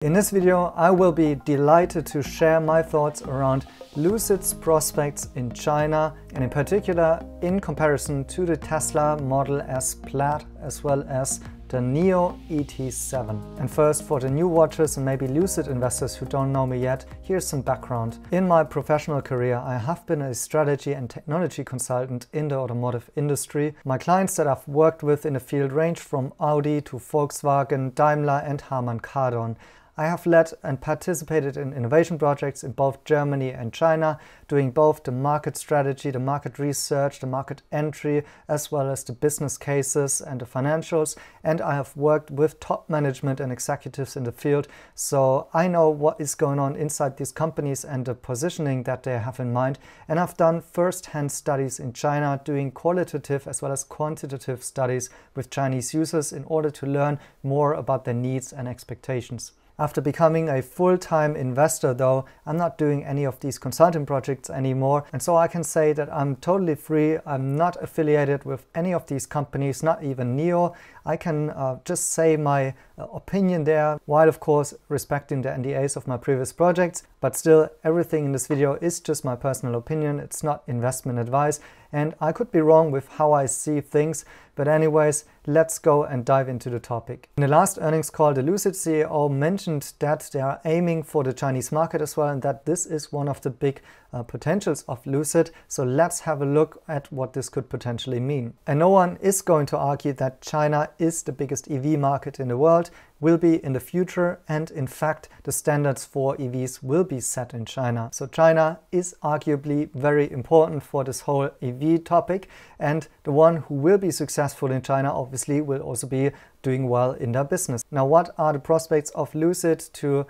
In this video, I will be delighted to share my thoughts around Lucid's prospects in China, and in particular in comparison to the Tesla Model S Plaid as well as the NIO ET7. And first, for the new watchers and maybe Lucid investors who don't know me yet, here's some background. In my professional career, I have been a strategy and technology consultant in the automotive industry. My clients that I've worked with in the field range from Audi to Volkswagen, Daimler and Harman Kardon. I have led and participated in innovation projects in both Germany and China, doing both the market strategy, the market research, the market entry, as well as the business cases and the financials. And I have worked with top management and executives in the field, so I know what is going on inside these companies and the positioning that they have in mind. And I've done first-hand studies in China, doing qualitative as well as quantitative studies with Chinese users in order to learn more about their needs and expectations. After becoming a full-time investor though, I'm not doing any of these consulting projects anymore, and so I can say that I'm totally free. I'm not affiliated with any of these companies, not even NIO. I can just say my opinion there, while of course respecting the NDAs of my previous projects, but still everything in this video is just my personal opinion. It's not investment advice, and I could be wrong with how I see things, but anyways, let's go and dive into the topic. In the last earnings call, the Lucid CEO mentioned that they are aiming for the Chinese market as well, and that this is one of the big potentials of Lucid. So let's have a look at what this could potentially mean. And no one is going to argue that China is the biggest EV market in the world, will be in the future, and in fact the standards for EVs will be set in China. So China is arguably very important for this whole EV topic, and the one who will be successful in China obviously will also be doing well in their business. Now, what are the prospects of Lucid to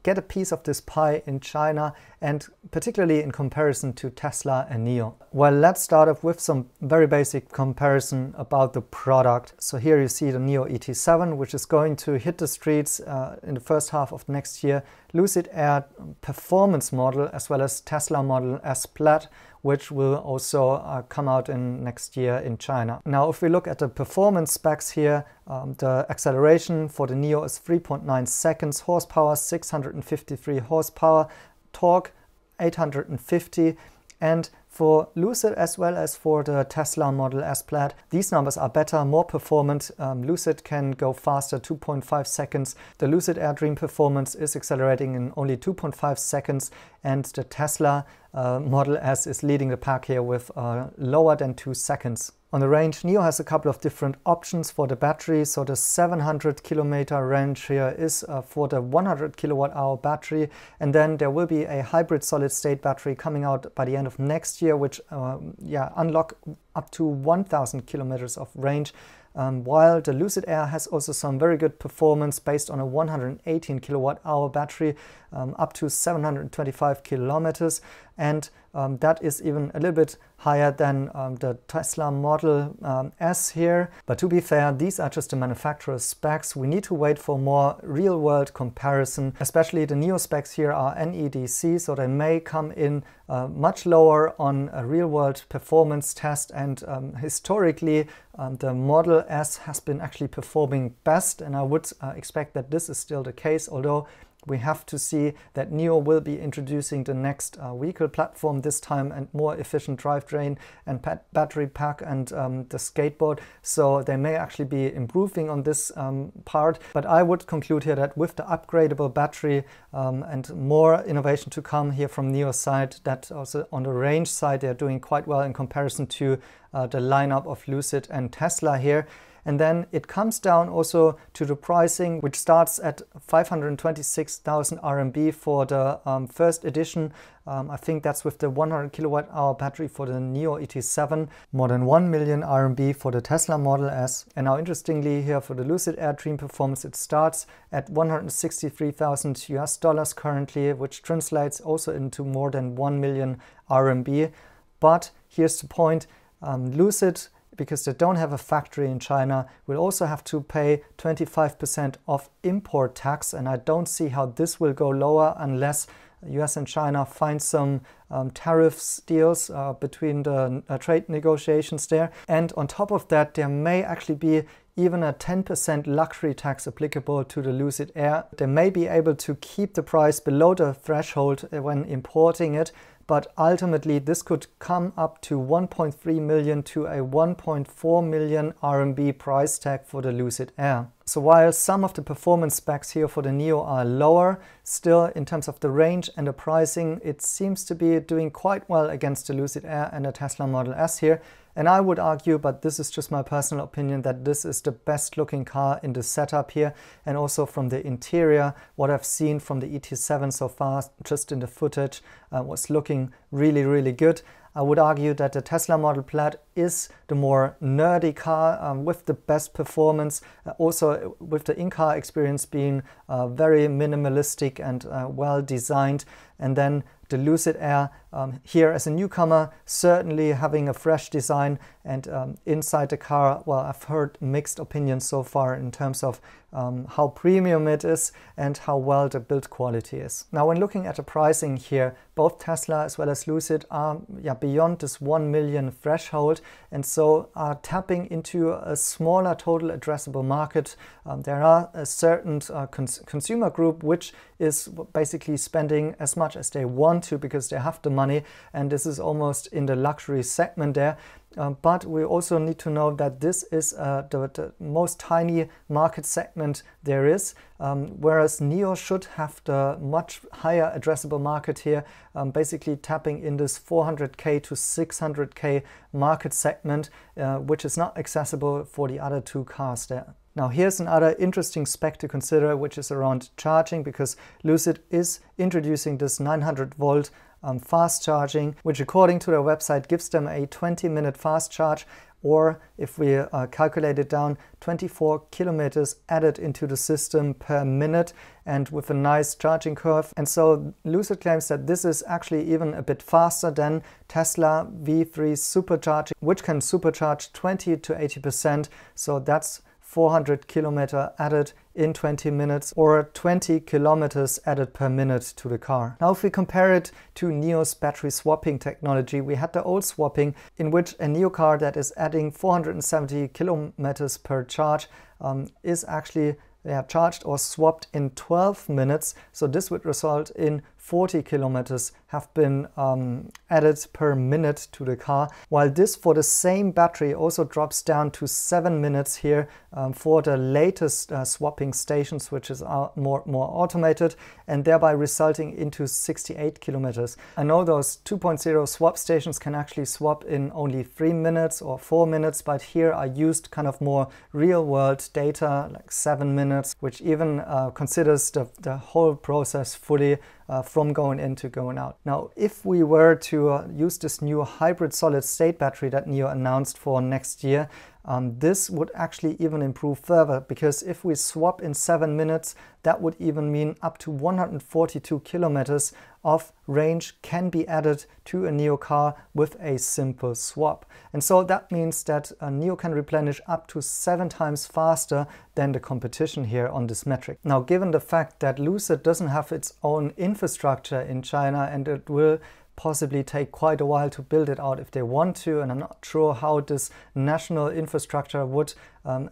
get a piece of this pie in China, and particularly in comparison to Tesla and NIO? Well, let's start off with some very basic comparison about the product. So here you see the NIO ET7, which is going to hit the streets in the first half of next year. Lucid Air performance model as well as Tesla Model S Plaid, which will also come out in next year in China. Now, if we look at the performance specs here, the acceleration for the NIO is 3.9 seconds, horsepower 653 horsepower, torque 850, and for Lucid as well as for the Tesla Model S Plaid, these numbers are better, more performant. Lucid can go faster, 2.5 seconds. The Lucid Air Dream performance is accelerating in only 2.5 seconds, and the Tesla Model S is leading the pack here with lower than 2 seconds. On the range, NIO has a couple of different options for the battery. So the 700 kilometer range here is for the 100 kilowatt hour battery, and then there will be a hybrid solid state battery coming out by the end of next year, which unlock up to 1000 kilometers of range. While the Lucid Air has also some very good performance based on a 118 kilowatt hour battery, up to 725 kilometers, and that is even a little bit higher than the Tesla Model S here. But to be fair, these are just the manufacturer's specs. We need to wait for more real-world comparison. Especially the NIO specs here are NEDC, so they may come in much lower on a real-world performance test, and historically the Model S has been actually performing best, and I would expect that this is still the case, although we have to see that NIO will be introducing the next vehicle platform this time, and more efficient drivetrain and battery pack and the skateboard. So they may actually be improving on this part. But I would conclude here that with the upgradable battery and more innovation to come here from NIO's side, that also on the range side they're doing quite well in comparison to the lineup of Lucid and Tesla here. And then it comes down also to the pricing, which starts at 526,000 RMB for the first edition. I think that's with the 100 kilowatt hour battery for the NIO ET7, more than 1 million RMB for the Tesla Model S. And now interestingly here for the Lucid Air Dream performance, it starts at 163,000 US dollars currently, which translates also into more than 1 million RMB. But here's the point, Lucid, because they don't have a factory in China, will also have to pay 25% of import tax, and I don't see how this will go lower unless US and China find some tariffs deals between the trade negotiations there. And on top of that, there may actually be even a 10% luxury tax applicable to the Lucid Air. They may be able to keep the price below the threshold when importing it, but ultimately this could come up to 1.3 million to a 1.4 million RMB price tag for the Lucid Air. So while some of the performance specs here for the NIO are lower, still in terms of the range and the pricing, it seems to be doing quite well against the Lucid Air and the Tesla Model S here. And I would argue, but this is just my personal opinion, that this is the best looking car in the setup here. And also from the interior, what I've seen from the ET7 so far, just in the footage, was looking really, really good. I would argue that the Tesla Model Plaid is the more nerdy car with the best performance, also with the in-car experience being very minimalistic and well designed. And then the Lucid Air here as a newcomer, certainly having a fresh design, and inside the car, well, I've heard mixed opinions so far in terms of how premium it is and how well the build quality is. Now, when looking at the pricing here, both Tesla as well as Lucid are beyond this 1 million threshold, and so are tapping into a smaller total addressable market. There are a certain consumer group which is basically spending as much as they want to because they have the money, and this is almost in the luxury segment there. But we also need to know that this is the most tiny market segment there is, whereas NIO should have the much higher addressable market here, basically tapping in this 400k to 600k market segment, which is not accessible for the other two cars there. Now here's another interesting spec to consider, which is around charging, because Lucid is introducing this 900 volt fast charging, which according to their website gives them a 20-minute fast charge, or if we calculate it down, 24 kilometers added into the system per minute, and with a nice charging curve. And so Lucid claims that this is actually even a bit faster than Tesla V3 supercharging, which can supercharge 20 to 80%. So that's 400 kilometer added in 20 minutes, or 20 kilometers added per minute to the car. Now if we compare it to NIO's battery swapping technology, we had the old swapping, in which a NIO car that is adding 470 kilometers per charge is actually charged or swapped in 12 minutes. So this would result in 40 kilometers have been added per minute to the car, while this for the same battery also drops down to 7 minutes here for the latest swapping stations, which is more automated, and thereby resulting into 68 kilometers. I know those 2.0 swap stations can actually swap in only 3 minutes or 4 minutes, but here I used kind of more real-world data, like 7 minutes, which even considers the whole process fully from going in to going out. Now, if we were to use this new hybrid solid-state battery that NIO announced for next year, this would actually even improve further, because if we swap in 7 minutes, that would even mean up to 142 kilometers of range can be added to a NIO car with a simple swap. And so that means that a NIO can replenish up to 7 times faster than the competition here on this metric. Now, given the fact that Lucid doesn't have its own infrastructure in China, and it will possibly take quite a while to build it out if they want to, and I'm not sure how this national infrastructure would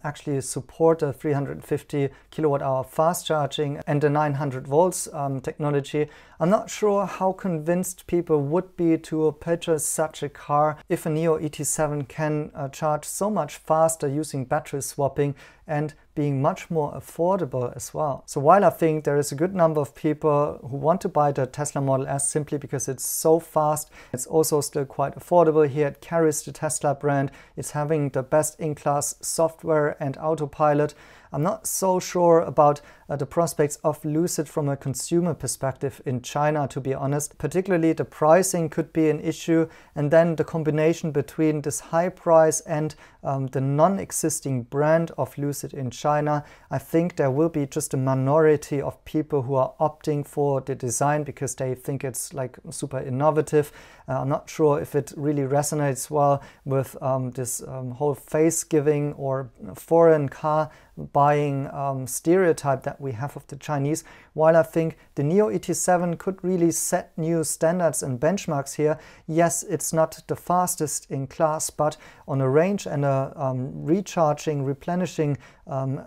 actually support the 350 kilowatt hour fast charging and the 900 volts technology. I'm not sure how convinced people would be to purchase such a car if a NIO ET7 can charge so much faster using battery swapping and being much more affordable as well. So while I think there is a good number of people who want to buy the Tesla Model S simply because it's so fast, it's also still quite affordable here. It carries the Tesla brand. It's having the best in-class software and autopilot. I'm not so sure about the prospects of Lucid from a consumer perspective in China, to be honest. Particularly the pricing could be an issue, and then the combination between this high price and the non-existing brand of Lucid in China. I think there will be just a minority of people who are opting for the design because they think it's like super innovative. I'm not sure if it really resonates well with this whole face giving or foreign car buying stereotype that that we have of the Chinese. While I think the NIO ET7 could really set new standards and benchmarks here, yes, it's not the fastest in class, but on a range and a recharging, replenishing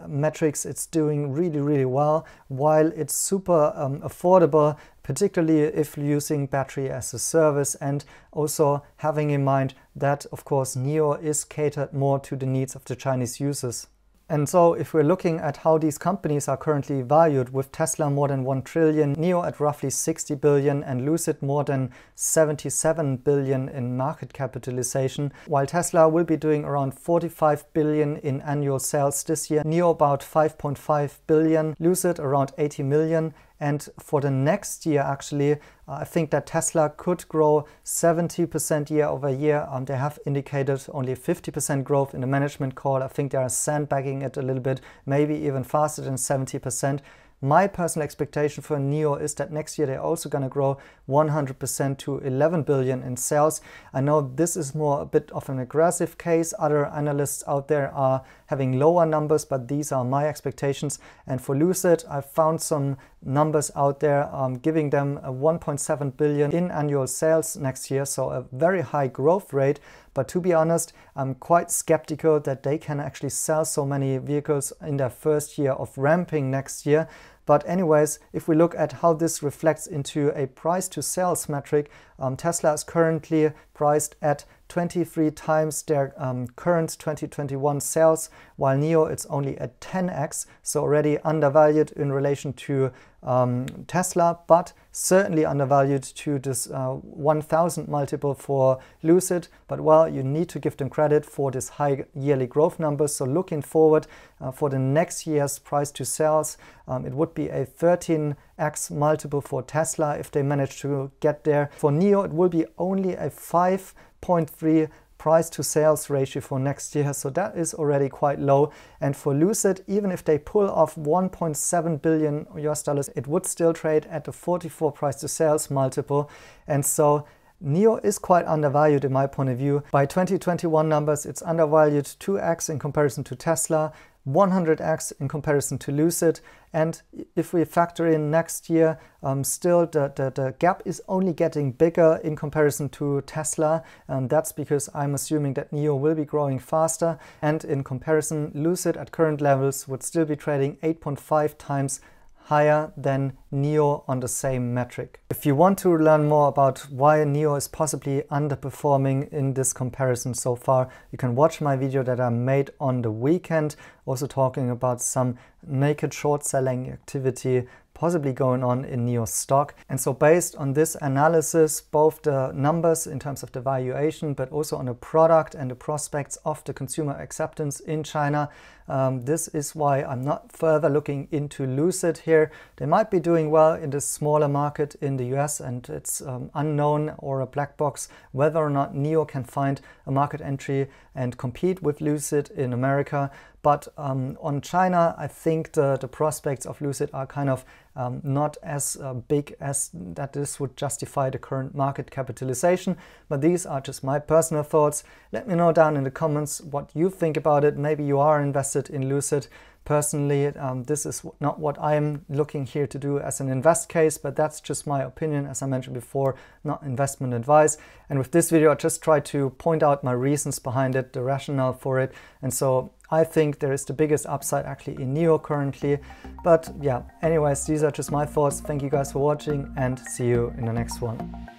metrics, it's doing really, really well, while it's super affordable, particularly if using battery as a service, and also having in mind that, of course, NIO is catered more to the needs of the Chinese users. And so if we're looking at how these companies are currently valued, with Tesla more than 1 trillion, NIO at roughly 60 billion and Lucid more than 77 billion in market capitalization, while Tesla will be doing around 45 billion in annual sales this year, NIO about 5.5 billion, Lucid around 80 million. And for the next year, actually, I think that Tesla could grow 70% year over year. They have indicated only 50% growth in the management call. I think they are sandbagging it a little bit, maybe even faster than 70%. My personal expectation for NIO is that next year they're also going to grow 100% to 11 billion in sales. I know this is more a bit of an aggressive case. Other analysts out there are having lower numbers, but these are my expectations. And for Lucid, I found some numbers out there giving them a 1.7 billion in annual sales next year, so a very high growth rate. But to be honest, I'm quite skeptical that they can actually sell so many vehicles in their first year of ramping next year. But anyways, if we look at how this reflects into a price to sales metric, Tesla is currently priced at 23 times their current 2021 sales, while NIO it's only at 10x, so already undervalued in relation to Tesla, but certainly undervalued to this 1000 multiple for Lucid. But well, you need to give them credit for this high yearly growth numbers. So looking forward for the next year's price to sales, it would be a 13x multiple for Tesla if they manage to get there. For NIO, it will be only a 5.3 price to sales ratio for next year, so that is already quite low. And for Lucid, even if they pull off 1.7 billion US dollars, it would still trade at a 44 price to sales multiple. And so NIO is quite undervalued in my point of view. By 2021 numbers, it's undervalued 2x in comparison to Tesla, 100x in comparison to Lucid, and if we factor in next year, still the gap is only getting bigger in comparison to Tesla. That's because I'm assuming that NIO will be growing faster, and in comparison, Lucid at current levels would still be trading 8.5 times higher than NIO on the same metric. If you want to learn more about why NIO is possibly underperforming in this comparison so far, you can watch my video that I made on the weekend, also talking about some naked short selling activity possibly going on in NIO stock. And so based on this analysis, both the numbers in terms of the valuation, but also on the product and the prospects of the consumer acceptance in China, this is why I'm not further looking into Lucid here. They might be doing well in this smaller market in the US, and it's unknown or a black box whether or not NIO can find a market entry and compete with Lucid in America. But on China, I think the prospects of Lucid are kind of not as big as that this would justify the current market capitalization. But these are just my personal thoughts. Let me know down in the comments what you think about it. Maybe you are invested in Lucid. Personally, this is not what I'm looking here to do as an invest case, but that's just my opinion, as I mentioned before, not investment advice. And with this video, I just try to point out my reasons behind it, the rationale for it. And so I think there is the biggest upside actually in NIO currently. But yeah, anyways, these are just my thoughts. Thank you guys for watching, and see you in the next one.